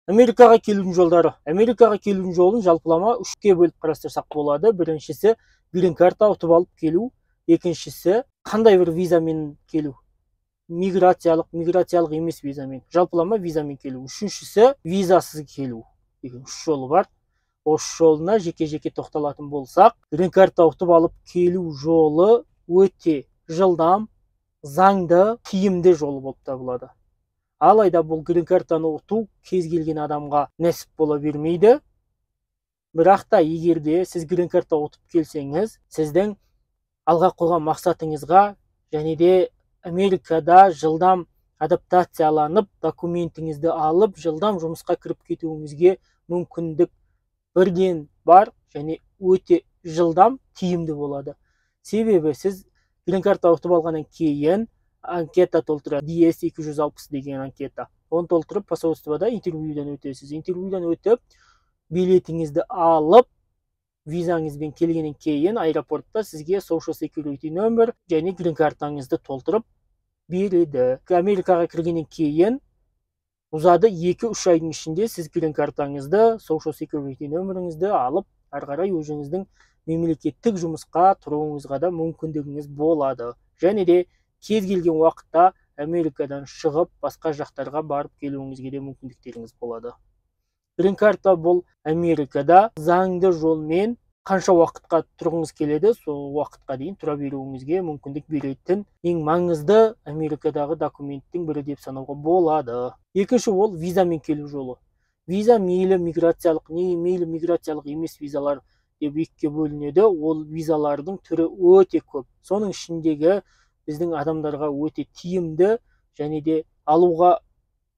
Америкаға келудің жолдары. Америкаға келудің жолын жалпылама үшке бөліп қарастырсақ болады. Біріншісі грин карта ұтып алып келу, екіншісі қандай бір визамен келу. Миграциялық емес визамен, жалпылама визамен келу. Үшіншісі визасыз келу деген үш жолы бар. Осы жолына жеке-жеке тоқталатын болсақ, грин карта ұтып алып келу жолы өте жылдам, заңды, тиімді жолы болып табылады. Алайда бұл грин картаны ұту кез келген адамға нәсіп бола бермейді. Бірақ та егерде сіз грин карта ұтып келсеңіз, сіздің алға қойған мақсатыңызға және де Америкада жылдам адаптацияланып, документіңізді алып, жылдам жұмысқа кіріп кетуіңізге мүмкіндік бірден бар және өте жылдам, тиімді болады. Себебі сіз грин карта ұтып алғаннан кейін анкета толтырады, DS-260 деген анкета. Оны толтырып, посольствода интервьюден өтесіз. Интервьюден өтіп, билетіңізді алып, визаңызбен келгеннен кейін аэропортта сізге social security номер және грин картаңызды толтырып береді. Америкаға кіргеннен кейін ұзады 2-3 айдың ішінде сіз грин картаңызды, social security номеріңізді алып, ары қарай өзіңіздің мемлекеттік жұмысқа тұруыңызға да мүмкіндігіңіз болады. Және де кез келген уақытта Америкадан шығып, басқа жақтарға барып келуіңізге де мүмкіндіктеріңіз болады. Грин карта бұл Америкада заңды жолмен қанша уақытқа тұрғыңыз келеді, сол уақытқа дейін тұра беруіңізге мүмкіндік беретін ең маңызды Америкадағы документтің бірі деп санауға болады. Екінші ол визамен келу жолы. Виза мейлі миграциялық, мейлі миграциялық емес визалар деп екіге бөлінеді. Ол визалардың түрі өте көп. Соның ішіндегі біздің адамдарға өте тиімді және де алуға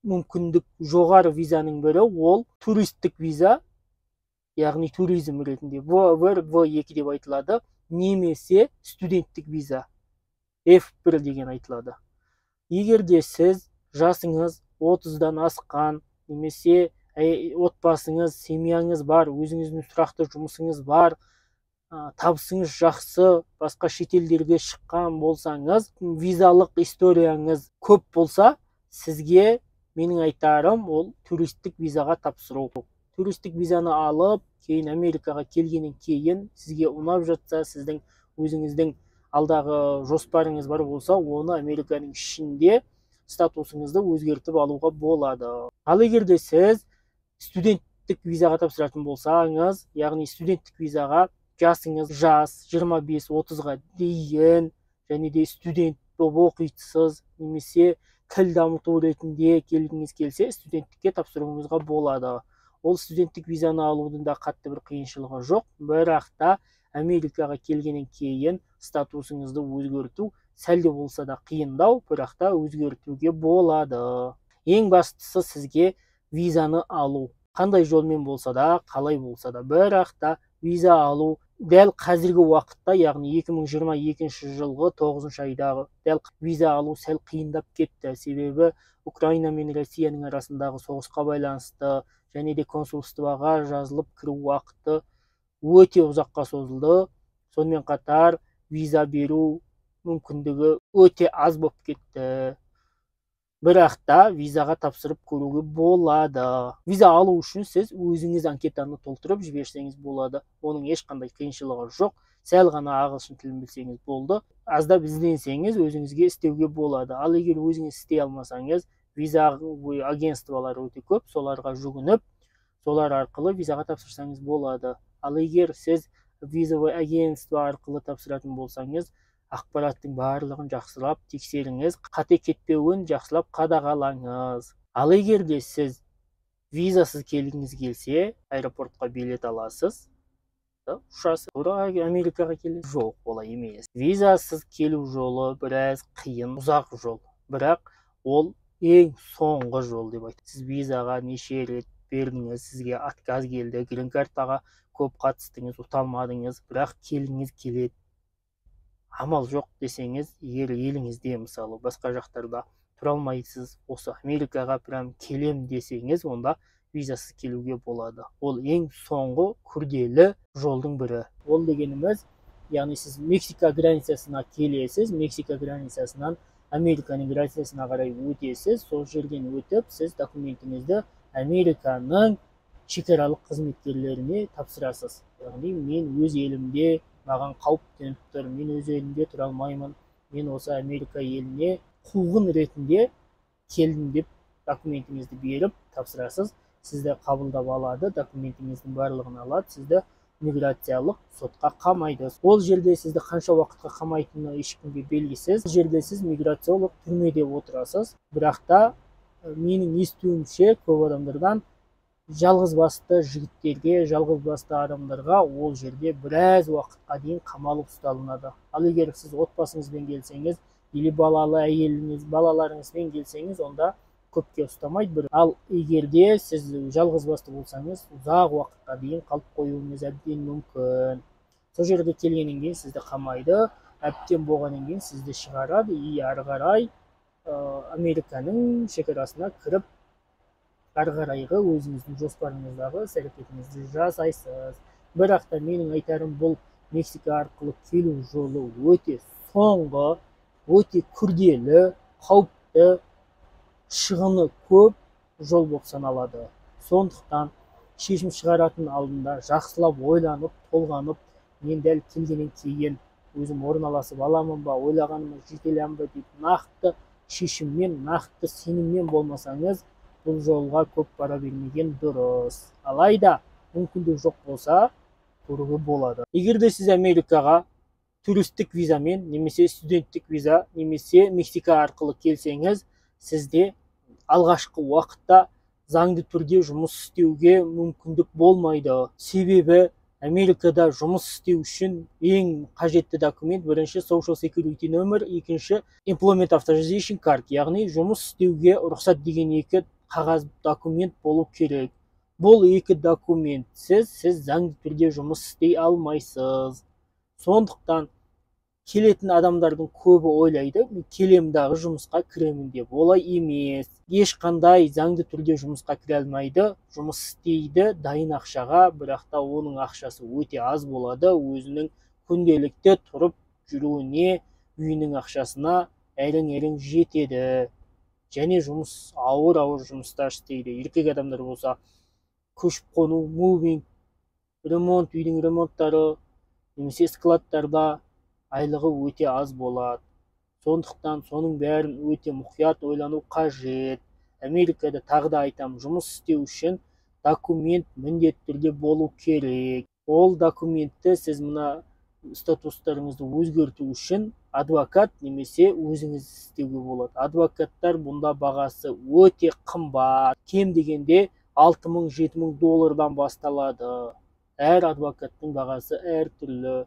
мүмкіндік жоғары визаның бірі ол туристік виза, яғни туризм ретінде V1, V2 деп айтылады, немесе студенттік виза F1 деген айтылады. Егерде сіз жасыңыз 30-дан асқан, немесе отбасыңыз, семьяңыз бар, өзіңіздің тұрақты жұмысыңыз бар, табысыңыз жақсы, басқа шетелдерге шыққан болсаңыз, визалық историяңыз көп болса, сізге менің айтарым ол туристік визаға тапсыру. Туристік визаны алып, кейін Америкаға келгеннен кейін сізге ұнап жатса, сіздің өзіңіздің алдағы жоспарыңыз бар болса, оны Американың ішінде статусыңызды өзгертіп алуға болады. Ал егерде сіз студенттік визаға тапсыратын болсаңыз, яғни студенттік визаға жасыңыз 25-30-ға дейін және де студент болып оқисыз, немесе тіл дамыту ретінде келгіңіз келсе, студенттікке тапсыруыңызға болады. Ол студенттік визаны алудың да қатты бір қиыншылығы жоқ, бірақ та Америкаға келгеннен кейін статусыңызды өзгерту сәл де болса да қиындау, бірақ та өзгертуге болады. Ең бастысы сізге визаны алу. Қандай жолмен болса да, қалай болса да, бірақ та виза алу дәл қазіргі уақытта, яғни 2022 жылғы 9 айдағы дәл виза алу сәл қиындап кетті. Себебі Украина мен Россияның арасындағы соғысқа байланысты және де консулствоға жазылып кіру уақыты өте ұзаққа созылды. Сонымен қатар виза беру мүмкіндігі өте аз болып кетті. Бірақ та визаға тапсырып көруге болады. Виза алу үшін сіз өзіңіз анкетаны толтырып жіберсеңіз болады. Оның ешқандай қиыншылығы жоқ. Сәл ғана ағылшын тілін білсеңіз болды. Аздап ізденсеңіз өзіңізге істеуге болады. Ал егер өзіңіз істей алмасаңыз, виза агентстволары өте көп, соларға жүгініп, солар арқылы визаға тапсырсаңыз болады. Ал егер сіз визовый агентство арқылы тапсыратын болсаңыз, ақпараттың барлығын жақсылап тексеріңіз, қате кетпеуін жақсылап қадағалаңыз. Ал егер де сіз визасыз келгіңіз келсе, аэропортқа билет аласыз, ұшасыз, Америкаға келесіз. Жоқ, олай емес. Визасыз келу жолы біраз қиын, ұзақ жол, бірақ ол ең соңғы жол деп айтады. Сіз визаға неше рет бердіңіз, сізге отказ келді, грин картаға көп қатыстыңыз, ұталмадыңыз, бірақ келгіңіз келеді. Амал жоқ десеңіз, егер еліңізде мысалы басқа жақтарда тұра алмайсыз, осы Америкаға прям келем десеңіз, онда визасыз келуге болады. Ол ең соңғы күрделі жолдың бірі. Ол дегеніміз, яғни сіз Мексика границасына келесіз, Мексика границасынан Американың границасына қарай өтесіз, сол жерден өтіп, сіз документіңізді Американың шекаралық қызметкерлеріне тапсырасыз. Яғни мен өз елімде, маған қауіп төніп тұр, мен өз елімде тұра алмаймын, мен осы Америка еліне қуғын ретінде келдім деп документіңізді беріп тапсырасыз. Сізді қабылдап алады, документіңіздің барлығын алады, сізді миграциялық сотқа қамайды. Ол жерде сізді қанша уақытқа қамайтыны ешкімге белгісіз. Ол жерде сіз миграциялық түрмеде отырасыз. Бірақ та менің естуімше көп адамдардан жалғыз басты жігіттерге, жалғыз басты адамдарға ол жерде біраз уақытқа дейін қамалып ұсталынады. Ал егер сіз отбасыңызбен келсеңіз, или балалы әйеліңіз, балаларыңызбен келсеңіз, онда көпке ұстамайды. Ал егерде сіз жалғыз басты болсаңыз, ұзақ уақытқа дейін қалып қоюыңыз әбден мүмкін. Сол жерге келгеннен кейін сізді қамайды, әбден болғаннан кейін сізді шығарады, и ары қарай Американың шекарасына кіріп, ары қарайғы өзіңіздің жоспарыңыздағы іс-әрекетіңізді жасайсыз. Бірақ та менің айтарым, бұл Мексика арқылы келу жолы өте соңғы, өте күрделі, қауіпті, шығыны көп жол болып саналады. Сондықтан шешім шығаратын алдында жақсылап ойланып, толғанып, мен дәл келгеннен кейін өзім орналасып аламын ба, ойлағаныма жете аламын ба деп нақты шешіммен, нақты сеніммен болмасаңыз, бұл жолға көп бара бермеген дұрыс. Алайда мүмкіндік жоқ болса, көруге болады. Егер де сіз Америкаға туристік визамен, немесе студенттік виза, немесе Мексика арқылы келсеңіз, сізде алғашқы уақытта заңды түрде жұмыс істеуге мүмкіндік болмайды. Себебі Америкада жұмыс істеу үшін ең қажетті документ бірінші Social Security номер, екінші Employment Authorization Card, яғни жұмыс істеуге рұқсат деген екі қағаз документ болу керек. Бұл екі документсіз сіз заңды түрде жұмыс істей алмайсыз. Сондықтан келетін адамдардың көбі ойлайды, мен келем дағы жұмысқа кіремін деп. Олай емес. Ешқандай заңды түрде жұмысқа кіре алмайды, жұмыс істейді дайын ақшаға, бірақ та оның ақшасы өте аз болады. Өзінің күнделікті тұрып жүруіне, үйінің ақшасына әрең жетеді. Және жұмыс ауыр жұмыстар істейді. Еркек адамдар болса, көшіп қону, мувинг, ремонт, үйдің ремонттары, немесе складтарда айлығы өте аз болады. Сондықтан соның бәрін өте мұқият ойлану қажет. Америкада тағы да айтам, жұмыс істеу үшін документ міндетті түрде болу керек. Ол документті сіз мына статустарыңызды өзгерту үшін адвокат немесе өзіңіз істеуге болады. Адвокаттар бұнда бағасы өте қымбат. Кем дегенде $6000-7000 басталады. Әр адвокаттың бағасы әр түрлі.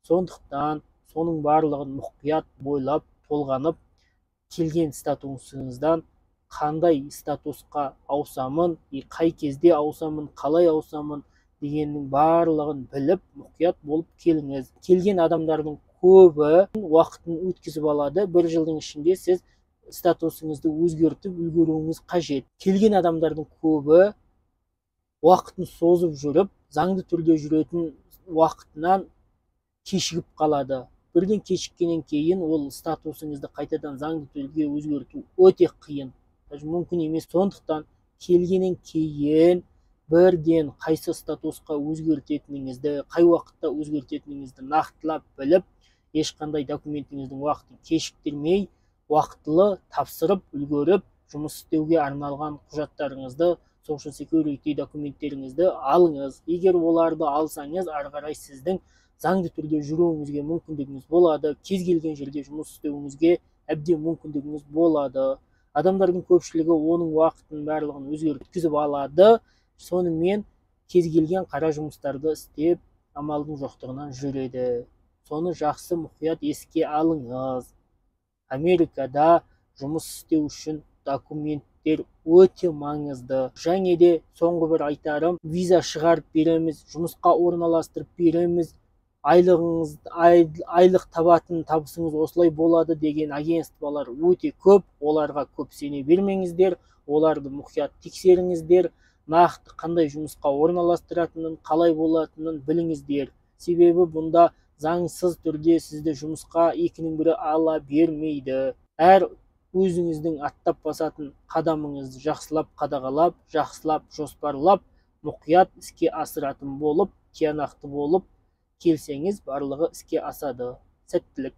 Сондықтан соның барлығын мұқият бойлап, толғанып, келген статусыңыздан қандай статусқа ауысамын, қай кезде ауысамын, қалай ауысамын дегеннің барлығын біліп, мұқият болып келіңіз. Келген адамдардың көбі уақытын өткізіп алады. Бір жылдың ішінде сіз статусыңызды өзгертіп үлгеруіңіз қажет. Келген адамдардың көбі уақытын созып жүріп, заңды түрде жүретін уақытынан кешігіп қалады. Бірден кешіккеннен кейін ол статусыңызды қайтадан заңды түрге өзгерту өте қиын. Мүмкін емес. Сондықтан келгеннен кейін бірден қайсы статусқа өзгертетініңізді, қай уақытта өзгертетініңізді нақтылап біліп, ешқандай документіңіздің уақытын кешіктірмей, уақытылы тапсырып, үлгеріп, жұмыс істеуге арналған құжаттарыңызды, Social Security документтеріңізді алыңыз. Егер оларды алсаңыз, ары қарай сіздің заңды түрде жүруіңізге мүмкіндігіңіз болады. Кез келген жерде жұмыс істеуіңізге әбден мүмкіндігіңіз болады. Адамдардың көпшілігі оның уақытын барлығын өзгерткізіп алады. Сонымен кез келген қара жұмыстарды істеп, амалдың жоқтығынан жүреді. Соны жақсы мұқият еске алыңыз. Америкада жұмыс істеу үшін документтер өте маңызды. Және де соңғы бір айтарым, виза шығарып береміз, жұмысқа орналастырып береміз, айлық табатын табысыңыз осылай болады деген агентстволар өте көп. Оларға көп сене бермеңіздер, оларды мұқият тексеріңіздер, нақты қандай жұмысқа орналастыратынын, қалай болатынын біліңіздер. Себебі бұнда заңсыз түрде сізді жұмысқа екінің бірі ала бермейді. Әр өзіңіздің аттап басатын қадамыңызды жақсылап қадағалап, жақсылап жоспарлап, мұқият іске асыратын болып, тиянақты болып келсеңіз, барлығы іске асады. Сәттілік.